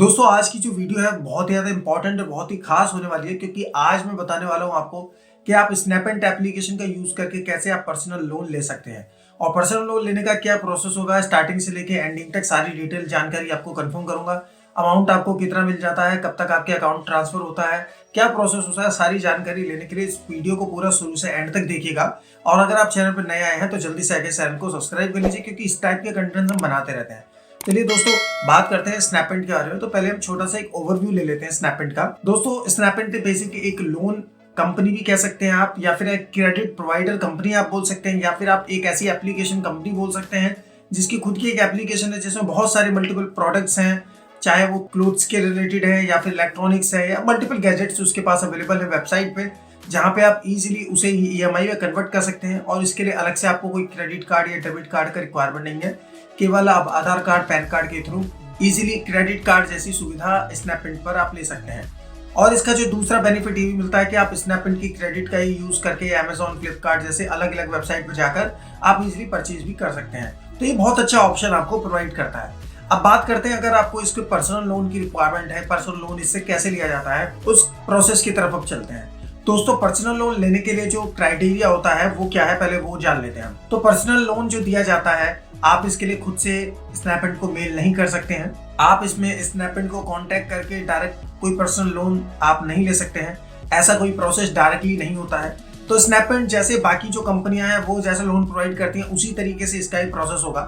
दोस्तों आज की जो वीडियो है बहुत ही ज़्यादा इंपॉर्टेंट और बहुत ही खास होने वाली है क्योंकि आज मैं बताने वाला हूं आपको कि आप स्नैपेंट एप्लीकेशन का यूज़ करके कैसे आप पर्सनल लोन ले सकते हैं और पर्सनल लोन लेने का क्या प्रोसेस होगा। स्टार्टिंग से लेके एंडिंग तक सारी डिटेल जानकारी आपको कंफर्म करूंगा। अमाउंट आपको कितना मिल जाता है, कब तक आपके अकाउंट ट्रांसफर होता है, क्या प्रोसेस होता है, सारी जानकारी लेने के लिए इस वीडियो को पूरा शुरू से एंड तक देखिएगा। और अगर आप चैनल पर नए आए हैं तो जल्दी से आगे चैनल को सब्सक्राइब कर लीजिए क्योंकि इस टाइप के कंटेंट हम बनाते रहते हैं। चलिए दोस्तों बात करते हैं स्नैपेंट के बारे में। तो पहले हम छोटा सा एक ओवरव्यू ले लेते हैं स्नैपेंट का। दोस्तों स्नैपेंट बेसिकली एक लोन कंपनी भी कह सकते हैं आप, या फिर एक क्रेडिट प्रोवाइडर कंपनी आप बोल सकते हैं, या फिर आप एक ऐसी एप्लीकेशन कंपनी बोल सकते हैं जिसकी खुद की एक एप्लीकेशन है जिसमें बहुत सारे मल्टीपल प्रोडक्ट्स हैं, चाहे वो क्लोथ्स के रिलेटेड है या फिर इलेक्ट्रॉनिक्स है या मल्टीपल गैजेट्स उसके पास अवेलेबल है वेबसाइट पे, जहाँ पे आप इजीली उसे EMI में कन्वर्ट कर सकते हैं। और इसके लिए अलग से आपको कोई क्रेडिट कार्ड या डेबिट कार्ड का रिक्वायरमेंट नहीं है, केवल आप आधार कार्ड पैन कार्ड के थ्रू इजीली क्रेडिट कार्ड जैसी सुविधा स्नैपेंट पर आप ले सकते हैं। और इसका जो दूसरा बेनिफिट ये भी मिलता है कि आप स्नैपेंट की क्रेडिट का ही यूज करके अमेजॉन, फ्लिपकार्ट जैसे अलग अलग वेबसाइट पर जाकर आप इजीली परचेज भी कर सकते हैं। तो ये बहुत अच्छा ऑप्शन आपको प्रोवाइड करता है। अब बात करते हैं अगर आपको इसके पर्सनल लोन की रिक्वायरमेंट है, पर्सनल लोन इससे कैसे लिया जाता है, उस प्रोसेस की तरफ अब चलते हैं। दोस्तों पर्सनल लोन लेने के लिए जो क्राइटेरिया होता है वो क्या है, पहले वो जान लेते हैं। तो पर्सनल लोन जो दिया जाता है आप इसके लिए खुद से स्नैपेंट को मेल नहीं कर सकते हैं। आप इसमें स्नैपेंट को कांटेक्ट करके डायरेक्ट कोई पर्सनल लोन आप नहीं ले सकते हैं। ऐसा कोई प्रोसेस डायरेक्टली नहीं होता है। तो स्नैपेंट जैसे बाकी जो कंपनियां हैं वो जैसे लोन प्रोवाइड करती हैं उसी तरीके से इसका ही प्रोसेस होगा।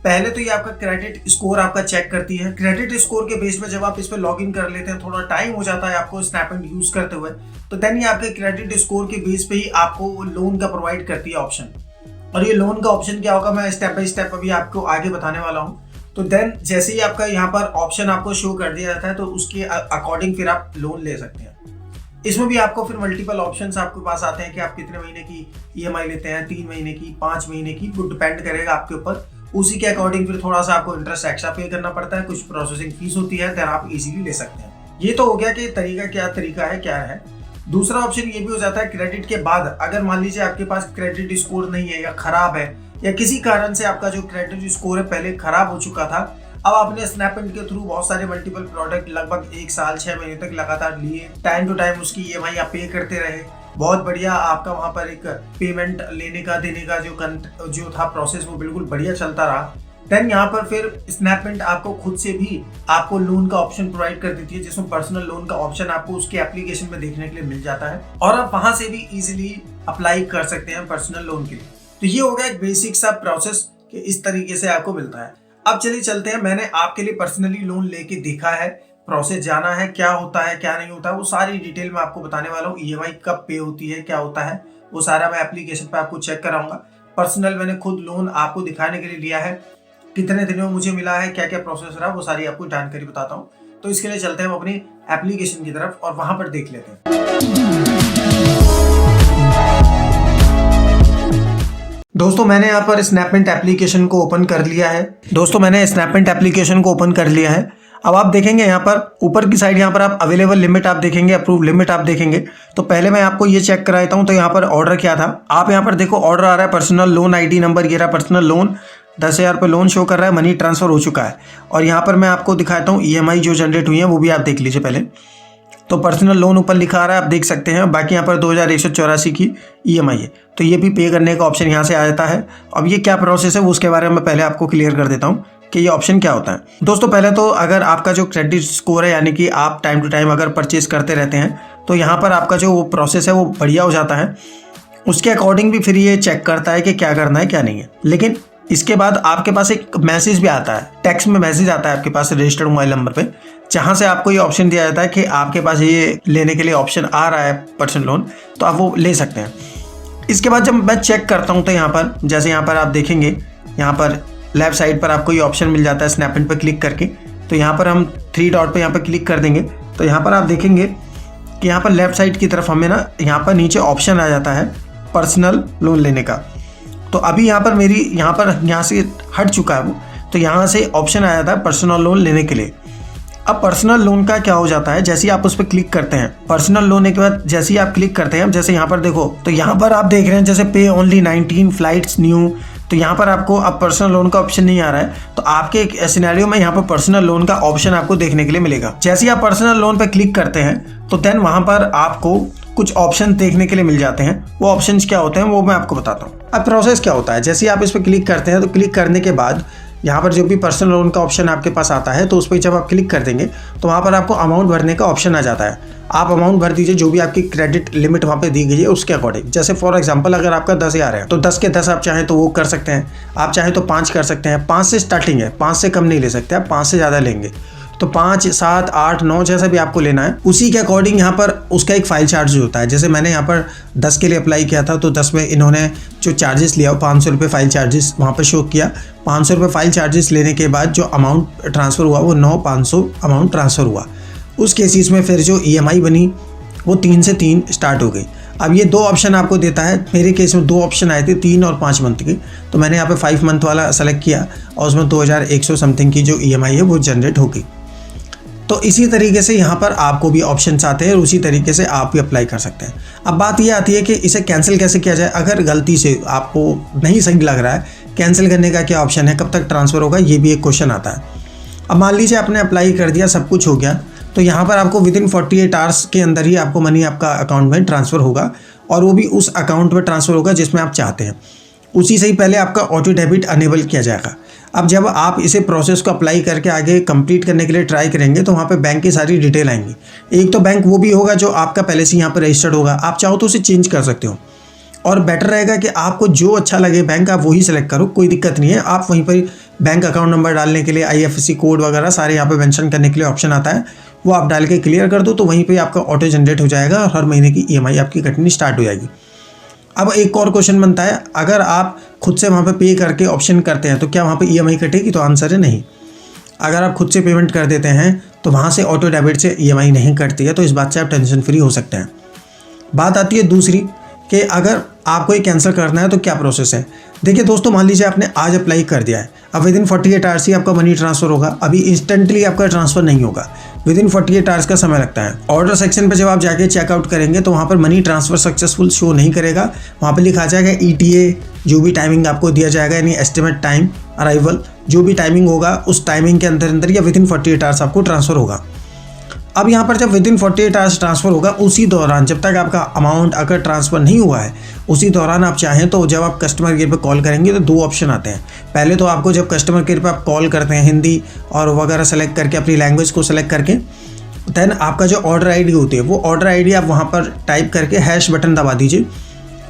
पहले तो ये आपका क्रेडिट स्कोर आपका चेक करती है। क्रेडिट स्कोर के बेस पे जब आप इस पे लॉग इन कर लेते हैं, थोड़ा टाइम हो जाता है आपको स्नैपेंट यूज करते हुए, तो देन ये आपके क्रेडिट स्कोर के बेस पे ही आपको लोन का प्रोवाइड करती है ऑप्शन। और ये लोन का ऑप्शन क्या होगा मैं स्टेप बाय स्टेप अभी आपको आगे बताने वाला हूँ। तो देन जैसे ही आपका यहाँ पर ऑप्शन आपको शो कर दिया जाता है तो उसके अकॉर्डिंग फिर आप लोन ले सकते हैं। इसमें भी आपको फिर मल्टीपल ऑप्शंस आपके पास आते हैं कि आप कितने महीने की EMI लेते हैं, 3 महीने की, 5 महीने की, वो डिपेंड करेगा आपके ऊपर। उसी के अकॉर्डिंग फिर थोड़ा सा आपको इंटरेस्ट एक्स्ट्रा पे करना पड़ता है, कुछ प्रोसेसिंग फीस होती है, देन आप इजीली ले सकते हैं। ये तो हो गया कि तरीका है। दूसरा ऑप्शन ये भी हो जाता है क्रेडिट के बाद, अगर मान लीजिए आपके पास क्रेडिट स्कोर नहीं है या खराब है या किसी कारण से आपका जो क्रेडिट स्कोर है पहले खराब हो चुका था, अब आपने स्नैपेंट के थ्रू बहुत सारे मल्टीपल प्रोडक्ट लगभग 1 साल 6 महीने तक लगातार लिए, टाइम टू टाइम उसकी EMI आप पे करते रहे, बहुत बढ़िया आपका वहां पर एक पेमेंट लेने का देने का जो था प्रोसेस वो बिल्कुल बढ़िया चलता रहा। देन यहाँ पर फिर स्नैपेंट आपको खुद से भी आपको लोन का ऑप्शन प्रोवाइड कर देती है, जिसमें पर्सनल लोन का ऑप्शन आपको उसके एप्लीकेशन में देखने के लिए मिल जाता है और आप वहां से भी इजीली अप्लाई कर सकते हैं पर्सनल लोन के लिए। तो ये हो गया एक बेसिक सा प्रोसेस कि इस तरीके से आपको मिलता है। अब चलिए चलते हैं, मैंने आपके लिए पर्सनली लोन लेके देखा है, प्रोसेस जाना है, क्या होता है क्या नहीं होता है, वो सारी डिटेल में आपको बताने वाला हूँ। EMI कब पे होती है, क्या होता है, वो सारा मैं एप्लीकेशन पे आपको चेक कराऊंगा। पर्सनल मैंने खुद लोन आपको दिखाने के लिए लिया है, कितने दिनों में मुझे मिला है, क्या क्या प्रोसेस रहा, वो सारी आपको जानकारी बताता हूँ। तो इसके लिए चलते हैं हम अपनी एप्लीकेशन की तरफ और वहां पर देख लेते हैं। दोस्तों मैंने यहाँ पर स्नैपेंट एप्लीकेशन को ओपन कर लिया है। अब आप देखेंगे यहाँ पर ऊपर की साइड यहाँ पर आप अवेलेबल लिमिट आप देखेंगे, अप्रूव लिमिट आप देखेंगे। तो पहले मैं आपको ये चेक कराता हूँ। तो यहाँ पर ऑर्डर क्या था, आप यहाँ पर देखो ऑर्डर आ रहा है, पर्सनल लोन ID नंबर, ये रहा पर्सनल लोन, 10,000 रुपये लोन शो कर रहा है, मनी ट्रांसफर हो चुका है। और यहाँ पर मैं आपको दिखाता हूँ EMI जो जनरेट हुई है वो भी आप देख लीजिए पहले। तो पर्सनल लोन ऊपर लिखा आ रहा है, आप देख सकते हैं। बाकी यहाँ पर 2184 की EMI है, तो ये भी पे करने का ऑप्शन यहाँ से आ जाता है। अब ये क्या प्रोसेस है वो उसके बारे में पहले आपको क्लियर कर देता हूँ कि ये ऑप्शन क्या होता है। दोस्तों पहले तो अगर आपका जो क्रेडिट स्कोर है, यानी कि आप टाइम टू टाइम अगर परचेज करते रहते हैं, तो यहाँ पर आपका जो वो प्रोसेस है वो बढ़िया हो जाता है। उसके अकॉर्डिंग भी फिर ये चेक करता है कि क्या करना है क्या नहीं है। लेकिन इसके बाद आपके पास एक मैसेज भी आता है, टेक्स्ट में मैसेज आता है आपके पास रजिस्टर्ड मोबाइल नंबर पे, जहां से आपको ये ऑप्शन दिया जाता है कि आपके पास ये लेने के लिए ऑप्शन आ रहा है पर्सनल लोन, तो आप वो ले सकते हैं। इसके बाद जब मैं चेक करता हूं तो यहाँ पर जैसे यहाँ पर आप देखेंगे, यहाँ पर लेफ्ट साइड पर आपको ये ऑप्शन मिल जाता है स्नैपेंट पर क्लिक करके। तो यहाँ पर हम 3 डॉट पे यहाँ पर क्लिक कर देंगे तो यहाँ पर आप देखेंगे कि यहाँ पर लेफ्ट साइड की तरफ हमें ना यहाँ पर नीचे ऑप्शन आ जाता है पर्सनल लोन लेने का। तो अभी यहाँ पर मेरी यहाँ से हट चुका है वो, तो यहाँ से ऑप्शन आ जाता है पर्सनल लोन लेने के लिए। अब पर्सनल लोन का क्या हो जाता है, जैसे ही आप उस पर क्लिक करते हैं, पर्सनल लोन के बाद जैसे ही आप क्लिक करते हैं, जैसे यहाँ पर देखो, तो यहाँ पर आप देख रहे हैं जैसे पे ओनली 19 फ्लाइट्स न्यू, तो यहाँ पर आपको अब पर्सनल लोन का ऑप्शन नहीं आ रहा है, तो आपके सिनेरियो में यहाँ पर पर्सनल लोन का ऑप्शन आपको देखने के लिए मिलेगा। जैसे ही आप पर्सनल लोन पर क्लिक करते हैं तो देन वहाँ पर आपको कुछ ऑप्शन देखने के लिए मिल जाते हैं। वो ऑप्शंस क्या होते हैं वो मैं आपको बताता हूँ। अब प्रोसेस क्या होता है, जैसे ही आप इस पर क्लिक करते हैं तो क्लिक करने के बाद यहाँ पर जो भी पर्सनल लोन का ऑप्शन आपके पास आता है तो उस पर जब आप क्लिक कर देंगे तो वहाँ पर आपको अमाउंट भरने का ऑप्शन आ जाता है। आप अमाउंट भर दीजिए जो भी आपकी क्रेडिट लिमिट वहाँ पे दी गई है उसके अकॉर्डिंग। जैसे फॉर एग्जांपल अगर आपका 10,000 है तो 10 के 10 आप चाहें तो वो कर सकते हैं, आप चाहें तो 5 कर सकते हैं। 5 से स्टार्टिंग है, 5 से कम नहीं ले सकते आप, 5 से ज़्यादा लेंगे तो 5, 7, 8, 9 जैसा भी आपको लेना है उसी के अकॉर्डिंग यहाँ पर उसका एक फाइल चार्ज होता है। जैसे मैंने यहाँ पर 10 के लिए अप्लाई किया था तो 10 में इन्होंने जो चार्जेस लिया वो 500 रुपये फाइल चार्जेस वहाँ पर शो किया। 500 रुपये फाइल चार्जेस लेने के बाद जो अमाउंट ट्रांसफ़र हुआ वो 9,500 अमाउंट ट्रांसफ़र हुआ। उस केसेस में फिर जो EMI बनी वो 3 से 3 स्टार्ट हो गई। अब ये 2 ऑप्शन आपको देता है। मेरे केस में 2 ऑप्शन आए थे, 3 और 5 मंथ के, तो मैंने यहाँ पे 5 मंथ वाला सेलेक्ट किया और उसमें 2,100 समथिंग की जो EMI है वो जनरेट हो गई। तो इसी तरीके से यहाँ पर आपको भी ऑप्शंस आते हैं और उसी तरीके से आप भी अप्लाई कर सकते हैं। अब बात ये आती है कि इसे कैंसिल कैसे किया जाए। अगर गलती से आपको नहीं सही लग रहा है, कैंसिल करने का क्या ऑप्शन है, कब तक ट्रांसफ़र होगा, ये भी एक क्वेश्चन आता है। अब मान लीजिए आपने अप्लाई कर दिया, सब कुछ हो गया, तो यहाँ पर आपको विदिन 48 आवर्स के अंदर ही आपको मनी आपका अकाउंट में ट्रांसफ़र होगा और वो भी उस अकाउंट में ट्रांसफ़र होगा जिसमें आप चाहते हैं। उसी से ही पहले आपका ऑटो डेबिट अनेबल किया जाएगा। अब जब आप इसे प्रोसेस को अप्लाई करके आगे कंप्लीट करने के लिए ट्राई करेंगे तो वहाँ पे बैंक की सारी डिटेल आएंगी। एक तो बैंक वो भी होगा जो आपका पहले से यहाँ पर रजिस्टर्ड होगा, आप चाहो तो उसे चेंज कर सकते हो और बेटर रहेगा कि आपको जो अच्छा लगे बैंक आप वही सेलेक्ट करो, कोई दिक्कत नहीं है। आप वहीं पर बैंक अकाउंट नंबर डालने के लिए IFSC कोड वगैरह सारे यहाँ पर मेंशन करने के लिए ऑप्शन आता है, वो आप डाल के क्लियर कर दो तो वहीं पर आपका ऑटो जनरेट हो जाएगा और हर महीने की EMI आपकी कटनी स्टार्ट हो जाएगी। अब एक और क्वेश्चन बनता है, अगर आप खुद से वहाँ पे पे करके ऑप्शन करते हैं तो क्या वहाँ पे EMI कटेगी, तो आंसर है नहीं। अगर आप खुद से पेमेंट कर देते हैं तो वहाँ से ऑटो डेबिट से EMI नहीं कटती है, तो इस बात से आप टेंशन फ्री हो सकते हैं। बात आती है दूसरी कि अगर आपको ये कैंसिल करना है तो क्या प्रोसेस है। देखिए दोस्तों, मान लीजिए आपने आज अप्लाई कर दिया है, अब विदिन 48 आवर्स ही आपका मनी ट्रांसफ़र होगा। अभी इंस्टेंटली आपका ट्रांसफ़र नहीं होगा, विदिन 48 आवर्स का समय लगता है। ऑर्डर सेक्शन पर जब आप जाके चेकआउट करेंगे तो वहाँ पर मनी ट्रांसफ़र सक्सेसफुल शो नहीं करेगा, वहाँ पर लिखा जाएगा ETA, जो भी टाइमिंग आपको दिया जाएगा यानी एस्टिमेट टाइम अराइवल, जो भी टाइमिंग होगा उस टाइमिंग के अंदर या विदिन 48 आवर्स आपको ट्रांसफ़र होगा। अब यहाँ पर जब विदिन 48 आवर्स ट्रांसफ़र होगा, उसी दौरान जब तक आपका अमाउंट अगर ट्रांसफ़र नहीं हुआ है उसी दौरान आप चाहें तो जब आप कस्टमर केयर पे कॉल करेंगे तो 2 ऑप्शन आते हैं। पहले तो आपको जब कस्टमर केयर पे आप कॉल करते हैं हिंदी और वगैरह सेलेक्ट करके अपनी लैंग्वेज को सेलेक्ट करके, देन आपका जो ऑर्डर ID होती है वो ऑर्डर ID आप वहाँ पर टाइप करके हैश बटन दबा दीजिए,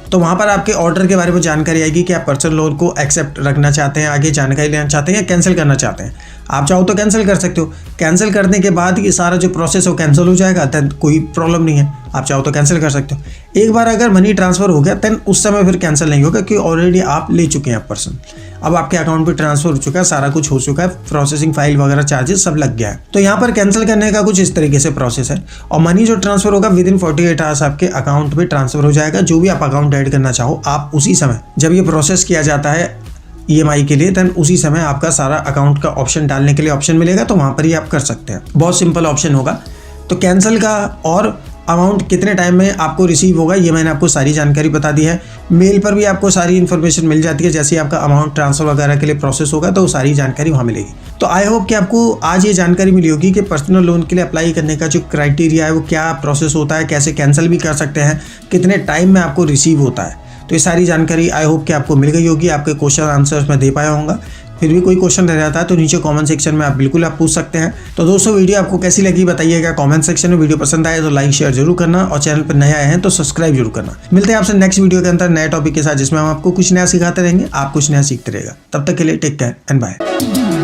तो वहाँ पर आपके ऑर्डर के बारे में जानकारी आएगी कि आप पर्सनल लोन को एक्सेप्ट रखना चाहते हैं, आगे जानकारी लेना चाहते हैं या कैंसिल करना चाहते हैं। आप चाहो तो कैंसिल कर सकते हो। कैंसिल करने के बाद ये सारा जो प्रोसेस है वो कैंसिल हो जाएगा, देन कोई प्रॉब्लम नहीं है, आप चाहो तो कैंसिल कर सकते हो। एक बार अगर मनी ट्रांसफ़र हो गया देन उस समय फिर कैंसिल नहीं होगा क्योंकि ऑलरेडी आप ले चुके हैं पर्सन, अब आपके अकाउंट पे ट्रांसफ़र हो चुका है, सारा कुछ हो चुका है, प्रोसेसिंग फाइल वगैरह चार्जेस सब लग गया है। तो यहाँ पर कैंसिल करने का कुछ इस तरीके से प्रोसेस है और मनी जो ट्रांसफ़र होगा विदिन 48 आवर्स आपके अकाउंट में ट्रांसफ़र हो जाएगा। जो भी आप अकाउंट ऐड करना चाहो आप उसी समय जब ये प्रोसेस किया जाता है EMI के लिए, देन उसी समय आपका सारा अकाउंट का ऑप्शन डालने के लिए ऑप्शन मिलेगा, तो वहाँ पर ही आप कर सकते हैं। बहुत सिंपल ऑप्शन होगा। तो कैंसिल का और अमाउंट कितने टाइम में आपको रिसीव होगा ये मैंने आपको सारी जानकारी बता दी है। मेल पर भी आपको सारी इन्फॉर्मेशन मिल जाती है, जैसे आपका अमाउंट ट्रांसफ़र वगैरह के लिए प्रोसेस होगा तो सारी जानकारी वहाँ मिलेगी। तो आई होप कि आपको आज ये जानकारी मिली होगी कि पर्सनल लोन के लिए अप्लाई करने का जो क्राइटेरिया है वो क्या प्रोसेस होता है, कैसे कैंसिल भी कर सकते हैं, कितने टाइम में आपको रिसीव होता है। तो ये सारी जानकारी आई होप कि आपको मिल गई होगी, आपके क्वेश्चन आंसर्स मैं दे पाया होऊंगा। फिर भी कोई क्वेश्चन रह जाता है तो नीचे कमेंट सेक्शन में आप बिल्कुल पूछ सकते हैं। तो दोस्तों वीडियो आपको कैसी लगी बताइएगा कमेंट सेक्शन में। वीडियो पसंद आए तो लाइक शेयर जरूर करना और चैनल पर नए आए हैं तो सब्सक्राइब जरूर करना। मिलते हैं आपसे नेक्स्ट वीडियो के अंदर नए टॉपिक के साथ जिसमें हम आपको कुछ नया सिखाते रहेंगे, आप कुछ नया सीखते रहेगा। तब तक के लिए टेक केयर एंड बाय।